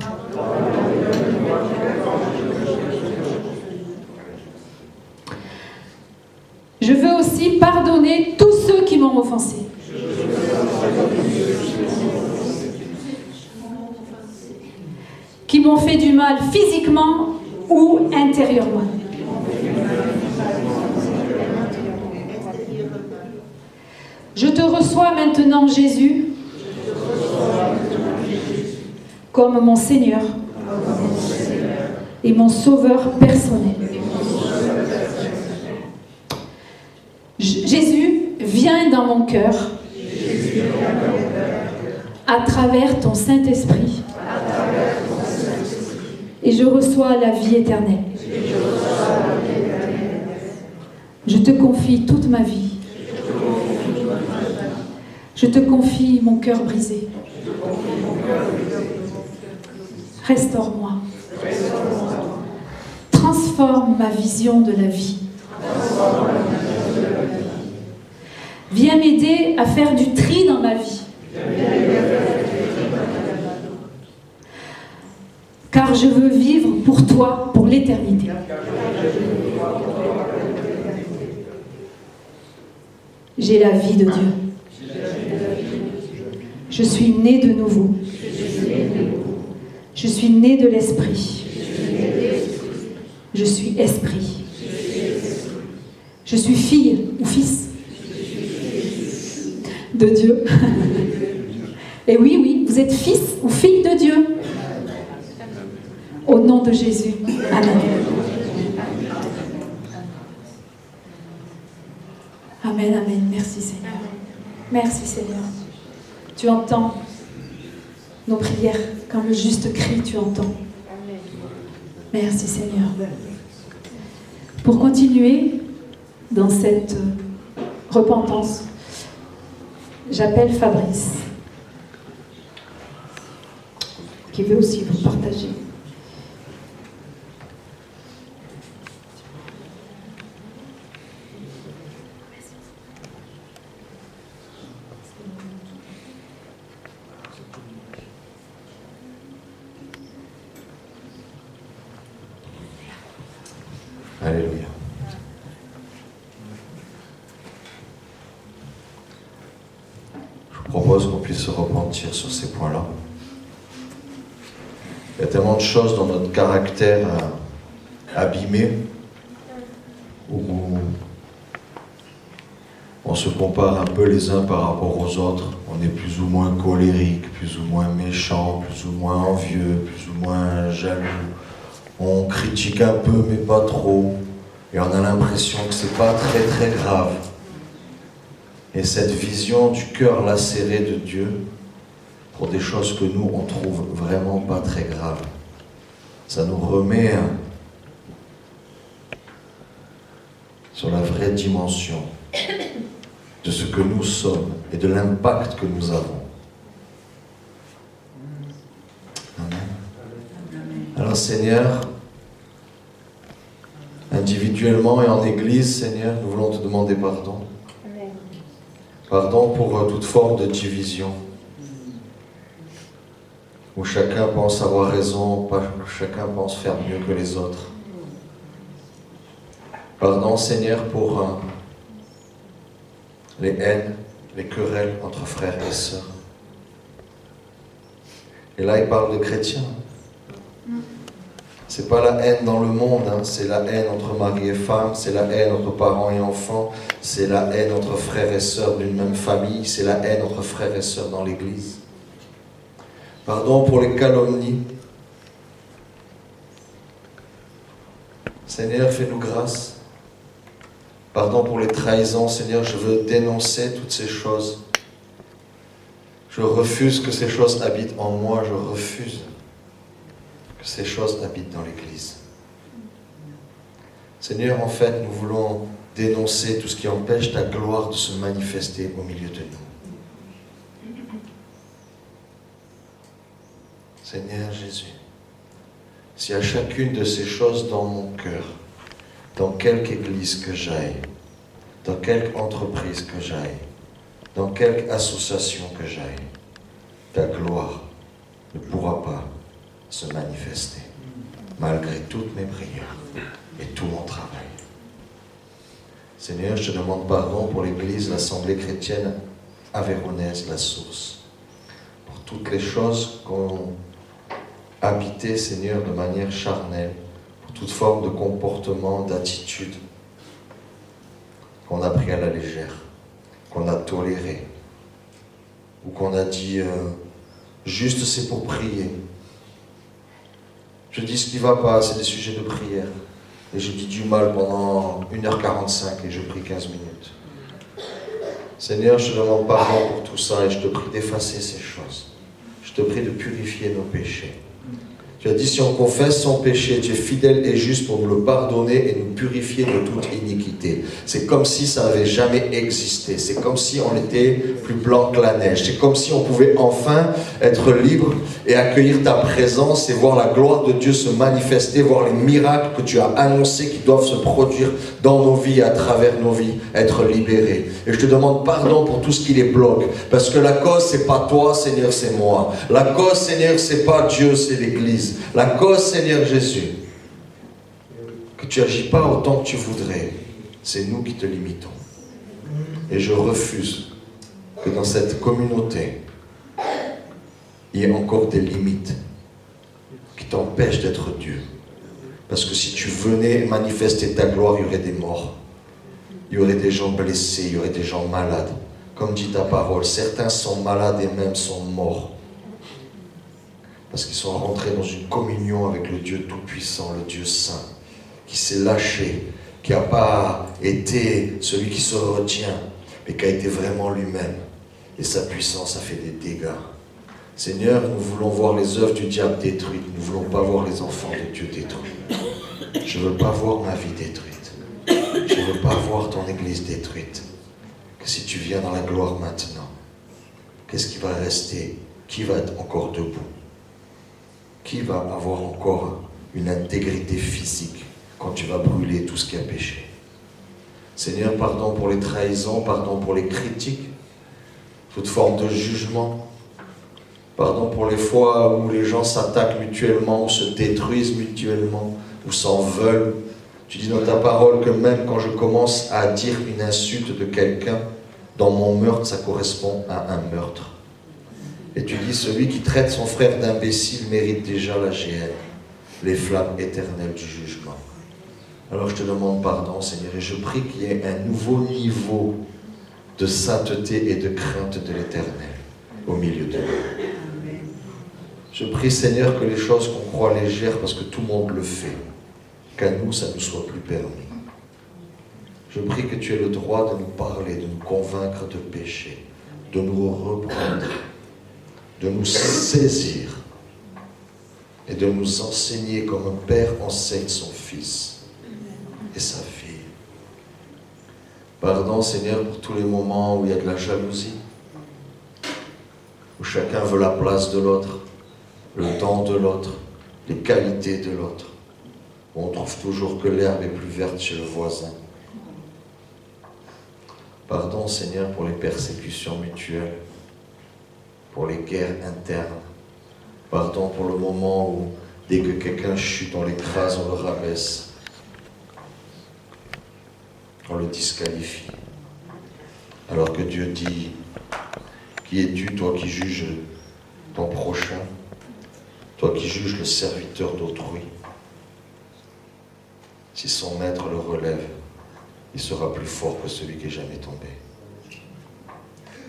Speaker 1: Je veux aussi pardonner tous ceux qui m'ont offensé. Qui m'ont fait du mal physiquement ou intérieurement. Je te reçois maintenant, Jésus, comme mon Seigneur et mon Sauveur personnel. Jésus, viens dans mon cœur à travers ton Saint-Esprit et je reçois la vie éternelle. Je te confie toute ma vie. Je te confie mon cœur brisé. Restaure-moi. Transforme ma vision de la vie. Viens m'aider à faire du tri dans ma vie. Car je veux vivre pour toi, pour l'éternité. J'ai la vie de Dieu. Je suis né de nouveau. Je suis né de l'Esprit. Je suis esprit. Je suis fille ou fils de Dieu. Et oui, oui, vous êtes fils ou fille de Dieu. Au nom de Jésus. Amen. Amen, amen. Merci Seigneur. Merci Seigneur. Tu entends nos prières. Quand le juste crie, tu entends. Merci Seigneur. Pour continuer dans cette repentance, j'appelle Fabrice, qui veut aussi vous partager.
Speaker 2: Alléluia. Je vous propose qu'on puisse se repentir sur ces points-là. Il y a tellement de choses dans notre caractère abîmé où on se compare un peu les uns par rapport aux autres. On est plus ou moins colérique, plus ou moins méchant, plus ou moins envieux, plus ou moins jaloux. On critique un peu, mais pas trop. Et on a l'impression que c'est pas très très grave. Et cette vision du cœur lacéré de Dieu pour des choses que nous, on trouve vraiment pas très graves. Ça nous remet sur la vraie dimension de ce que nous sommes et de l'impact que nous avons. Amen. Alors Seigneur, individuellement et en Église, Seigneur, nous voulons te demander pardon. Pardon pour toute forme de division, où chacun pense avoir raison, chacun pense faire mieux que les autres. Pardon, Seigneur, pour les haines, les querelles entre frères et sœurs. Et là, il parle de chrétiens. C'est pas la haine dans le monde, hein, c'est la haine entre mari et femme, c'est la haine entre parents et enfants, c'est la haine entre frères et sœurs d'une même famille, c'est la haine entre frères et sœurs dans l'Église. Pardon pour les calomnies. Seigneur, fais-nous grâce. Pardon pour les trahisons, Seigneur, je veux dénoncer toutes ces choses. Je refuse que ces choses habitent en moi, je refuse que ces choses habitent dans l'Église. Seigneur, en fait, nous voulons dénoncer tout ce qui empêche ta gloire de se manifester au milieu de nous. Seigneur Jésus, si à chacune de ces choses dans mon cœur, dans quelque église que j'aille, dans quelque entreprise que j'aille, dans quelque association que j'aille, ta gloire ne pourra pas se manifester, malgré toutes mes prières et tout mon travail. Seigneur, je te demande pardon pour l'Église, l'Assemblée chrétienne aveyronnaise, la source, pour toutes les choses qu'on habité, Seigneur, de manière charnelle, pour toute forme de comportement, d'attitude qu'on a pris à la légère, qu'on a toléré, ou qu'on a dit juste c'est pour prier. Je dis ce qui ne va pas, c'est des sujets de prière. Et j'ai dit du mal pendant 1h45 et je prie 15 minutes. Seigneur, je te demande pardon pour tout ça et je te prie d'effacer ces choses. Je te prie de purifier nos péchés. Tu as dit, si on confesse son péché, tu es fidèle et juste pour nous le pardonner et nous purifier de toute iniquité. C'est comme si ça n'avait jamais existé. C'est comme si on était plus blanc que la neige. C'est comme si on pouvait enfin être libre et accueillir ta présence et voir la gloire de Dieu se manifester, voir les miracles que tu as annoncés qui doivent se produire dans nos vies et à travers nos vies, être libérés. Et je te demande pardon pour tout ce qui les bloque. Parce que la cause, c'est pas toi, Seigneur, c'est moi. La cause, Seigneur, c'est pas Dieu, c'est l'Église. La cause, Seigneur Jésus, que tu n'agis pas autant que tu voudrais, c'est nous qui te limitons. Et je refuse que dans cette communauté, il y ait encore des limites qui t'empêchent d'être Dieu. Parce que si tu venais manifester ta gloire, il y aurait des morts. Il y aurait des gens blessés, il y aurait des gens malades. Comme dit ta parole, certains sont malades et même sont morts. Parce qu'ils sont rentrés dans une communion avec le Dieu Tout-Puissant, le Dieu Saint, qui s'est lâché, qui n'a pas été celui qui se retient, mais qui a été vraiment lui-même. Et sa puissance a fait des dégâts. Seigneur, nous voulons voir les œuvres du diable détruites. Nous ne voulons pas voir les enfants de Dieu détruits. Je ne veux pas voir ma vie détruite. Je ne veux pas voir ton Église détruite. Que si tu viens dans la gloire maintenant, qu'est-ce qui va rester? Qui va être encore debout? Qui va avoir encore une intégrité physique quand tu vas brûler tout ce qui a péché? Seigneur, pardon pour les trahisons, pardon pour les critiques, toute forme de jugement. Pardon pour les fois où les gens s'attaquent mutuellement, ou se détruisent mutuellement, ou s'en veulent. Tu dis dans ta parole que même quand je commence à dire une insulte de quelqu'un, dans mon meurtre, ça correspond à un meurtre. Et tu dis, celui qui traite son frère d'imbécile mérite déjà la géhenne, les flammes éternelles du jugement. Alors je te demande pardon, Seigneur, et je prie qu'il y ait un nouveau niveau de sainteté et de crainte de l'Éternel au milieu de nous. Je prie, Seigneur, que les choses qu'on croit légères, parce que tout le monde le fait, qu'à nous, ça ne nous soit plus permis. Je prie que tu aies le droit de nous parler, de nous convaincre de péché, de nous reprendre, de nous saisir et de nous enseigner comme un père enseigne son fils et sa fille. Pardon, Seigneur, pour tous les moments où il y a de la jalousie, où chacun veut la place de l'autre, le temps de l'autre, les qualités de l'autre, où on trouve toujours que l'herbe est plus verte chez le voisin. Pardon, Seigneur, pour les persécutions mutuelles, pour les guerres internes. Pardon pour le moment où, dès que quelqu'un chute, on l'écrase, on le rabaisse. On le disqualifie. Alors que Dieu dit, qui es-tu, toi qui juges ton prochain, toi qui juges le serviteur d'autrui? Si son maître le relève, il sera plus fort que celui qui est jamais tombé.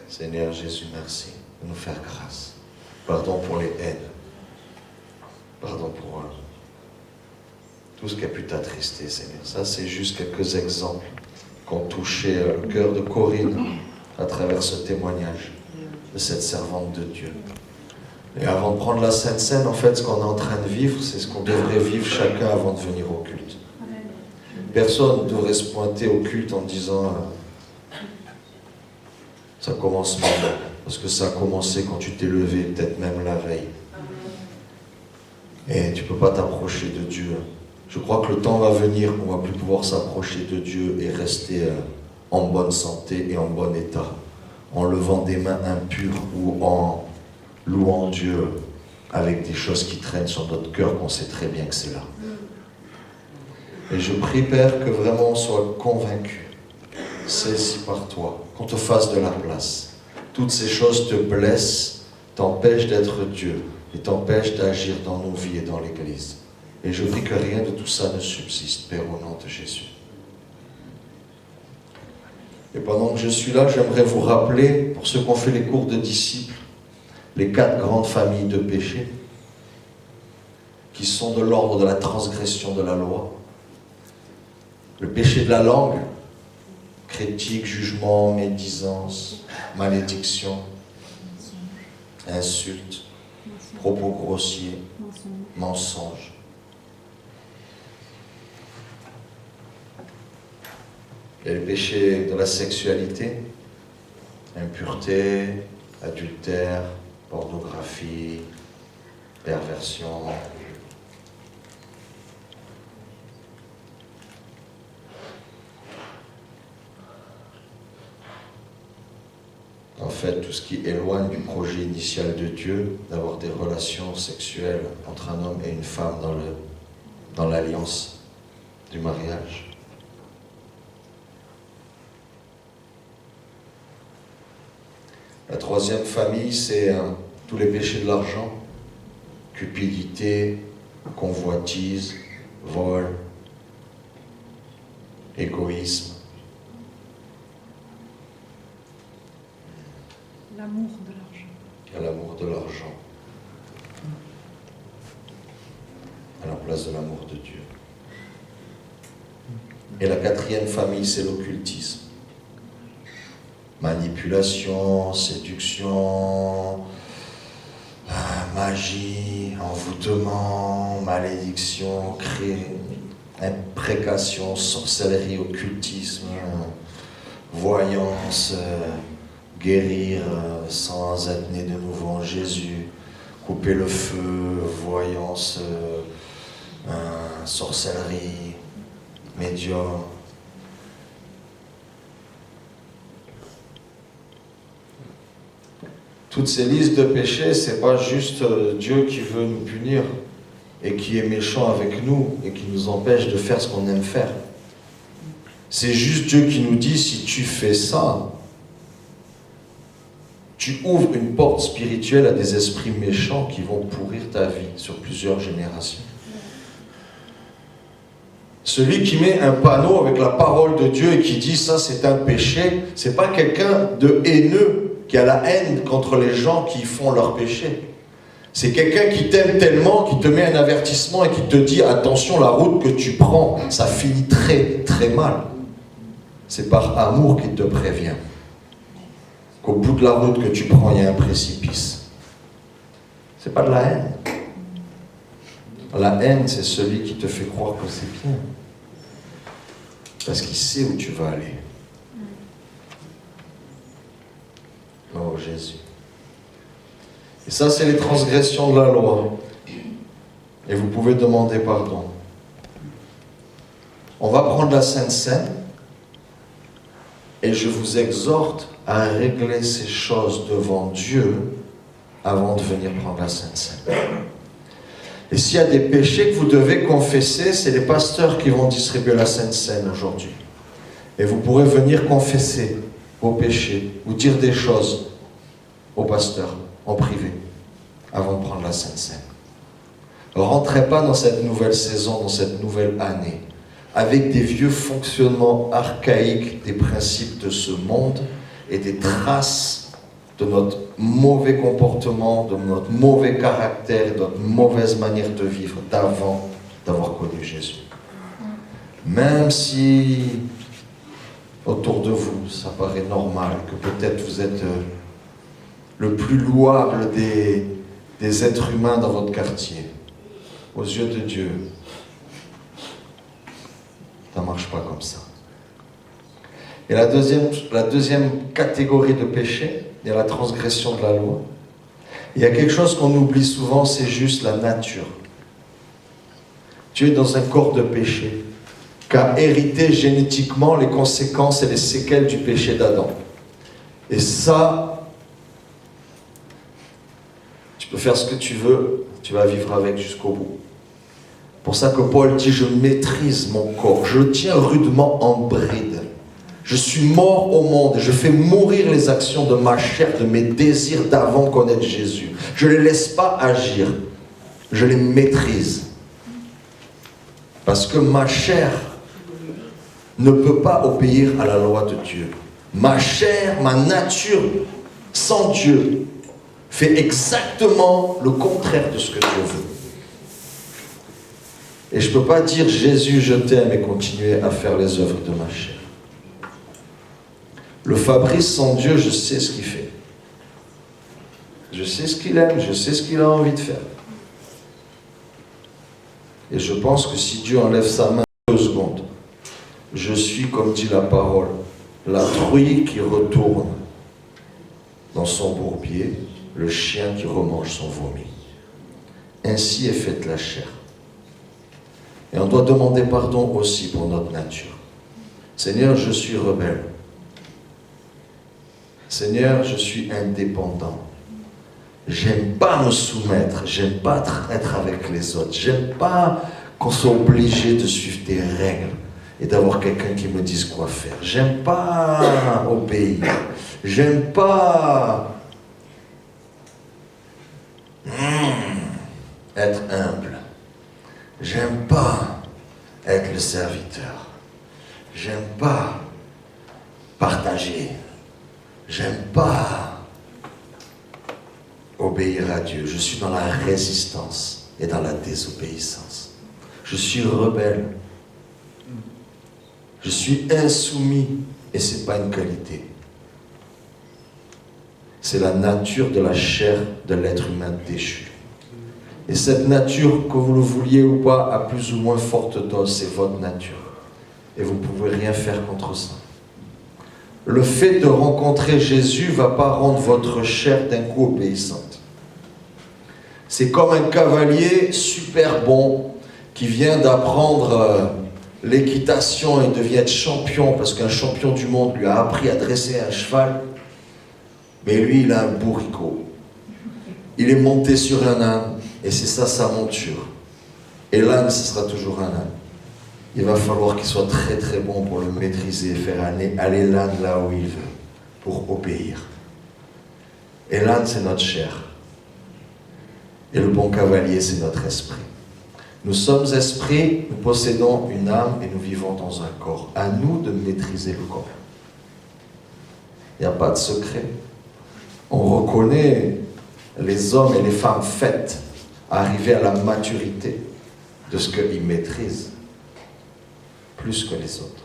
Speaker 2: Seigneur Jésus, merci de nous faire grâce. Pardon pour les haines. Pardon pour tout ce qui a pu t'attrister, Seigneur. Ça, c'est juste quelques exemples qui ont touché le cœur de Corinne à travers ce témoignage de cette servante de Dieu. Et avant de prendre la Sainte Seine, en fait, ce qu'on est en train de vivre, c'est ce qu'on devrait vivre chacun avant de venir au culte. Personne ne devrait se pointer au culte en disant ça commence mal, parce que ça a commencé quand tu t'es levé, peut-être même la veille. Et tu ne peux pas t'approcher de Dieu. Je crois que le temps va venir où on ne va plus pouvoir s'approcher de Dieu et rester en bonne santé et en bon état, en levant des mains impures ou en louant Dieu avec des choses qui traînent sur notre cœur qu'on sait très bien que c'est là. Et je prie, Père, que vraiment on soit convaincu, saisi par toi, qu'on te fasse de la place. Toutes ces choses te blessent, t'empêchent d'être Dieu et t'empêchent d'agir dans nos vies et dans l'Église. Et je prie que rien de tout ça ne subsiste, Père, au nom de Jésus. Et pendant que je suis là, j'aimerais vous rappeler, pour ceux qui ont fait les cours de disciples, les 4 grandes familles de péchés qui sont de l'ordre de la transgression de la loi. Le péché de la langue, critique, jugement, médisance, malédiction, insulte, propos grossiers, mensonges. Il y a le péché de la sexualité, impureté, adultère, pornographie, perversion. En fait, tout ce qui éloigne du projet initial de Dieu, d'avoir des relations sexuelles entre un homme et une femme dans l'alliance du mariage. La 3e famille, c'est tous les péchés de l'argent, cupidité, convoitise, vol, égoïsme.
Speaker 1: L'amour de l'argent.
Speaker 2: Il y a l'amour de l'argent à la place de l'amour de Dieu. Et la 4e famille, c'est l'occultisme. Manipulation, séduction, magie, envoûtement, malédiction, imprécation, sorcellerie, occultisme, voyance, guérir sans être né de nouveau en Jésus, couper le feu, voyance, sorcellerie, médium. Toutes ces listes de péchés, c'est pas juste Dieu qui veut nous punir et qui est méchant avec nous et qui nous empêche de faire ce qu'on aime faire. C'est juste Dieu qui nous dit, si tu fais ça, tu ouvres une porte spirituelle à des esprits méchants qui vont pourrir ta vie sur plusieurs générations. Celui qui met un panneau avec la parole de Dieu et qui dit ça c'est un péché, c'est pas quelqu'un de haineux qui a la haine contre les gens qui font leur péché. C'est quelqu'un qui t'aime tellement, qui te met un avertissement et qui te dit attention, la route que tu prends, ça finit très très mal. c'est par amour qu'il te prévient qu'au bout de la route que tu prends, il y a un précipice. C'est pas de la haine. La haine, c'est celui qui te fait croire que c'est bien. Parce qu'il sait où tu vas aller. Oh Jésus. Et ça, c'est les transgressions de la loi. Et vous pouvez demander pardon. On va prendre la Sainte Seine. Et je vous exhorte à régler ces choses devant Dieu avant de venir prendre la Sainte Seine. Et s'il y a des péchés que vous devez confesser, c'est les pasteurs qui vont distribuer la Sainte Seine aujourd'hui. Et vous pourrez venir confesser vos péchés ou dire des choses au pasteur en privé avant de prendre la Sainte Seine. Ne rentrez pas dans cette nouvelle saison, dans cette nouvelle année, avec des vieux fonctionnements archaïques des principes de ce monde et des traces de notre mauvais comportement, de notre mauvais caractère, de notre mauvaise manière de vivre d'avant d'avoir connu Jésus. Même si autour de vous, ça paraît normal, que peut-être vous êtes le plus louable des êtres humains dans votre quartier, aux yeux de Dieu, ça ne marche pas comme ça. Et la deuxième catégorie de péché, il y a la transgression de la loi. Il y a quelque chose qu'on oublie souvent, c'est juste la nature. Tu es dans un corps de péché, qui a hérité génétiquement les conséquences et les séquelles du péché d'Adam. Et ça, tu peux faire ce que tu veux, tu vas vivre avec jusqu'au bout. Pour ça que Paul dit, je maîtrise mon corps, je le tiens rudement en bride. Je suis mort au monde, je fais mourir les actions de ma chair, de mes désirs d'avant connaître Jésus. Je ne les laisse pas agir, je les maîtrise. Parce que ma chair ne peut pas obéir à la loi de Dieu. Ma chair, ma nature, sans Dieu, fait exactement le contraire de ce que Dieu veut. Et je ne peux pas dire Jésus, je t'aime et continuer à faire les œuvres de ma chair. Le Fabrice sans Dieu, je sais ce qu'il fait. Je sais ce qu'il aime, je sais ce qu'il a envie de faire. Et je pense que si Dieu enlève sa main 2 secondes, je suis, comme dit la parole, la truie qui retourne dans son bourbier, le chien qui remange son vomi. Ainsi est faite la chair. Et on doit demander pardon aussi pour notre nature. Seigneur, je suis rebelle. Seigneur, je suis indépendant. J'aime pas me soumettre. J'aime pas être avec les autres. J'aime pas qu'on soit obligé de suivre des règles et d'avoir quelqu'un qui me dise quoi faire. J'aime pas obéir. J'aime pas être humble. J'aime pas être le serviteur. J'aime pas partager. J'aime pas obéir à Dieu. Je suis dans la résistance et dans la désobéissance. Je suis rebelle. Je suis insoumis et ce n'est pas une qualité. C'est la nature de la chair de l'être humain déchu. Et cette nature, que vous le vouliez ou pas, à plus ou moins forte dose, c'est votre nature. Et vous ne pouvez rien faire contre ça. Le fait de rencontrer Jésus ne va pas rendre votre chair d'un coup obéissante. C'est comme un cavalier super bon qui vient d'apprendre l'équitation et devient champion parce qu'un champion du monde lui a appris à dresser un cheval. Mais lui, il a un bourricot. Il est monté sur un âne et c'est ça sa monture. Et l'âne, ce sera toujours un âne. Il va falloir qu'il soit très très bon pour le maîtriser et faire aller l'âne là où il veut, pour obéir. Et l'âne, c'est notre chair. Et le bon cavalier, c'est notre esprit. Nous sommes esprits, nous possédons une âme et nous vivons dans un corps. À nous de maîtriser le corps. Il n'y a pas de secret. On reconnaît les hommes et les femmes faites arriver à la maturité de ce qu'ils maîtrisent plus que les autres.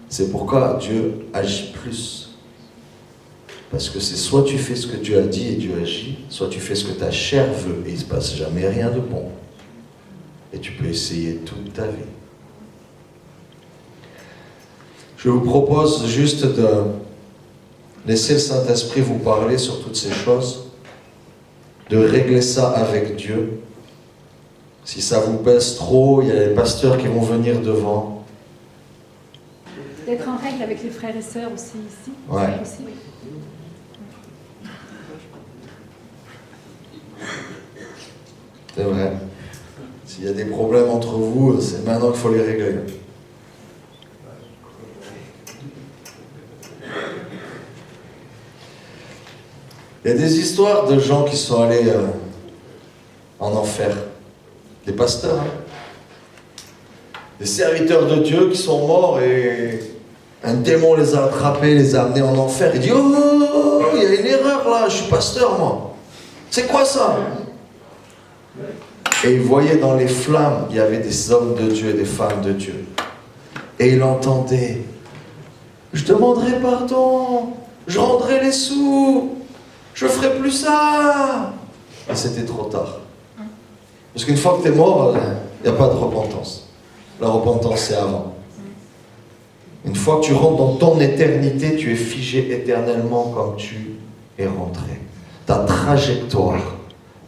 Speaker 2: C'est pourquoi Dieu agit plus. Parce que c'est soit tu fais ce que Dieu a dit et Dieu agit, soit tu fais ce que ta chair veut et il ne se passe jamais rien de bon. Et tu peux essayer toute ta vie. Je vous propose juste de laisser le Saint-Esprit vous parler sur toutes ces choses, de régler ça avec Dieu. Si ça vous pèse trop, il y a les pasteurs qui vont venir devant.
Speaker 3: D'être en règle avec les frères et sœurs aussi ici.
Speaker 2: Ouais.
Speaker 3: Aussi.
Speaker 2: C'est vrai. S'il y a des problèmes entre vous, c'est maintenant qu'il faut les régler. Il y a des histoires de gens qui sont allés en enfer. Des pasteurs, hein. Des serviteurs de Dieu qui sont morts et un démon les a attrapés, les a amenés en enfer. Il dit « Oh, il y a une erreur là, je suis pasteur moi. C'est quoi ça ?» Et il voyait dans les flammes, il y avait des hommes de Dieu et des femmes de Dieu. Et il entendait « Je demanderai pardon, je rendrai les sous, je ferai plus ça. » Et c'était trop tard. Parce qu'une fois que tu es mort, il n'y a pas de repentance. La repentance, c'est avant. Une fois que tu rentres dans ton éternité, tu es figé éternellement comme tu es rentré. Ta trajectoire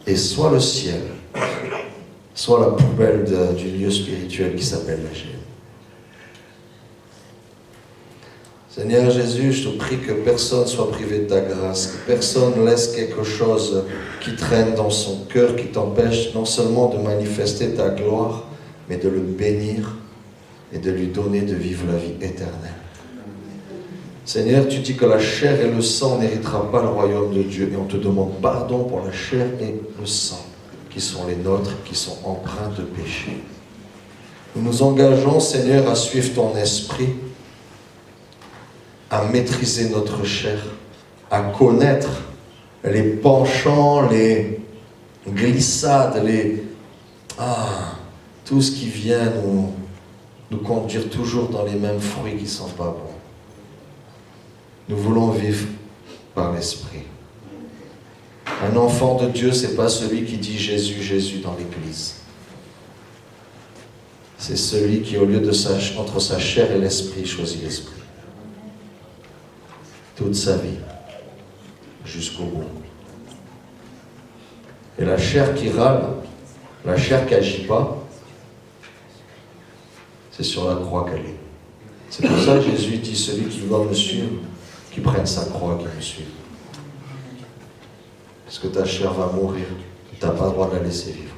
Speaker 2: est soit le ciel, soit la poubelle du lieu spirituel qui s'appelle la Géhenne. Seigneur Jésus, je te prie que personne soit privé de ta grâce, que personne laisse quelque chose qui traîne dans son cœur, qui t'empêche non seulement de manifester ta gloire, mais de le bénir et de lui donner de vivre la vie éternelle. Seigneur, tu dis que la chair et le sang n'héritera pas le royaume de Dieu, et on te demande pardon pour la chair et le sang, qui sont les nôtres, qui sont empreints de péché. Nous nous engageons, Seigneur, à suivre ton esprit, à maîtriser notre chair, à connaître les penchants, les glissades, tout ce qui vient nous conduire toujours dans les mêmes fruits qui ne sont pas bons. Nous voulons vivre par l'esprit. Un enfant de Dieu, ce n'est pas celui qui dit Jésus, Jésus dans l'église. C'est celui qui, au lieu de entre sa chair et l'esprit, choisit l'esprit. Toute sa vie, jusqu'au bout. Et la chair qui râle, la chair qui n'agit pas, c'est sur la croix qu'elle est. C'est pour ça que Jésus dit, celui qui va me suivre, qui prenne sa croix, qui me suive. Parce que ta chair va mourir, tu n'as pas le droit de la laisser vivre.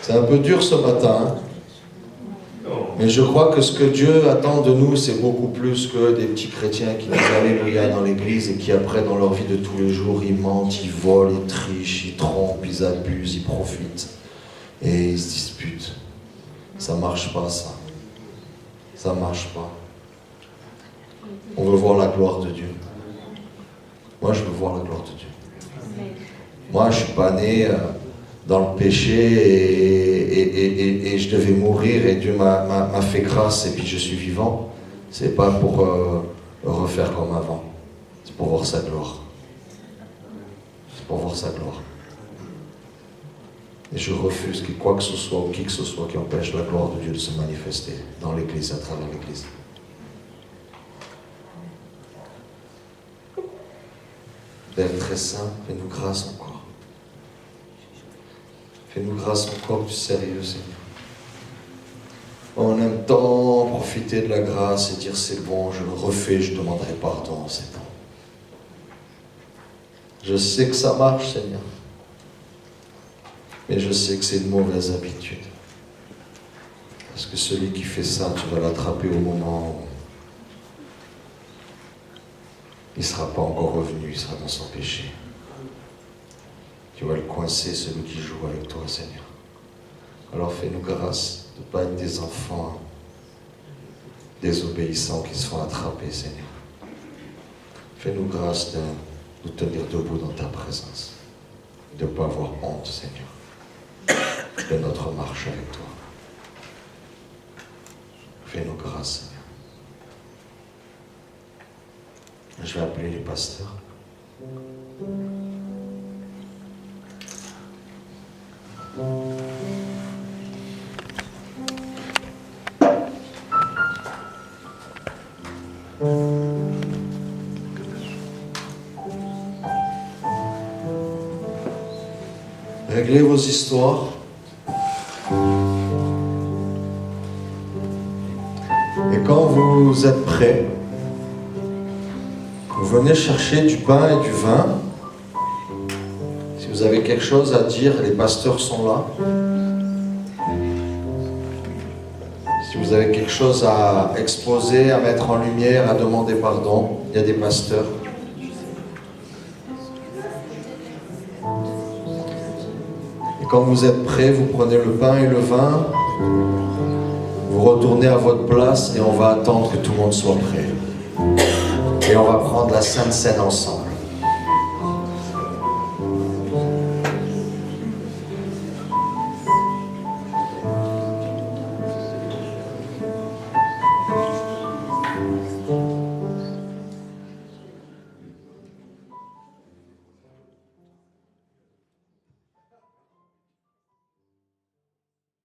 Speaker 2: C'est un peu dur ce matin, hein? Mais je crois que ce que Dieu attend de nous, c'est beaucoup plus que des petits chrétiens qui disent alléluia dans l'église et qui après, dans leur vie de tous les jours, ils mentent, ils volent, ils trichent, ils trompent, ils abusent, ils profitent. Et ils se disputent. Ça ne marche pas, ça. Ça ne marche pas. On veut voir la gloire de Dieu. Moi, je veux voir la gloire de Dieu. Moi, je ne suis pas né dans le péché et je devais mourir et Dieu m'a fait grâce et puis je suis vivant. C'est pas pour refaire comme avant. C'est pour voir sa gloire. C'est pour voir sa gloire. Et je refuse que quoi que ce soit ou qui que ce soit qui empêche la gloire de Dieu de se manifester dans l'Église, à travers l'Église. Père très saint, fais-nous grâce encore. Fais-nous grâce encore du sérieux, Seigneur. On aime tant profiter de la grâce et dire c'est bon, je le refais, je demanderai pardon, c'est bon. Je sais que ça marche, Seigneur. Mais je sais que c'est une mauvaise habitude. Parce que celui qui fait ça, tu vas l'attraper au moment où il ne sera pas encore revenu, il sera dans son péché. Tu vas le coincer, celui qui joue avec toi, Seigneur. Alors fais-nous grâce de ne pas être des enfants désobéissants qui se font attraper, Seigneur. Fais-nous grâce de nous tenir debout dans ta présence. De ne pas avoir honte, Seigneur, de notre marche avec toi. Fais-nous grâce, Seigneur. Je vais appeler les pasteurs. Réglez vos histoires. Et quand vous êtes prêts, vous venez chercher du pain et du vin. Si vous avez quelque chose à dire, les pasteurs sont là. Si vous avez quelque chose à exposer, à mettre en lumière, à demander pardon, il y a des pasteurs. Et quand vous êtes prêts, vous prenez le pain et le vin, vous retournez à votre place et on va attendre que tout le monde soit prêt. Et on va prendre la Sainte Seine ensemble.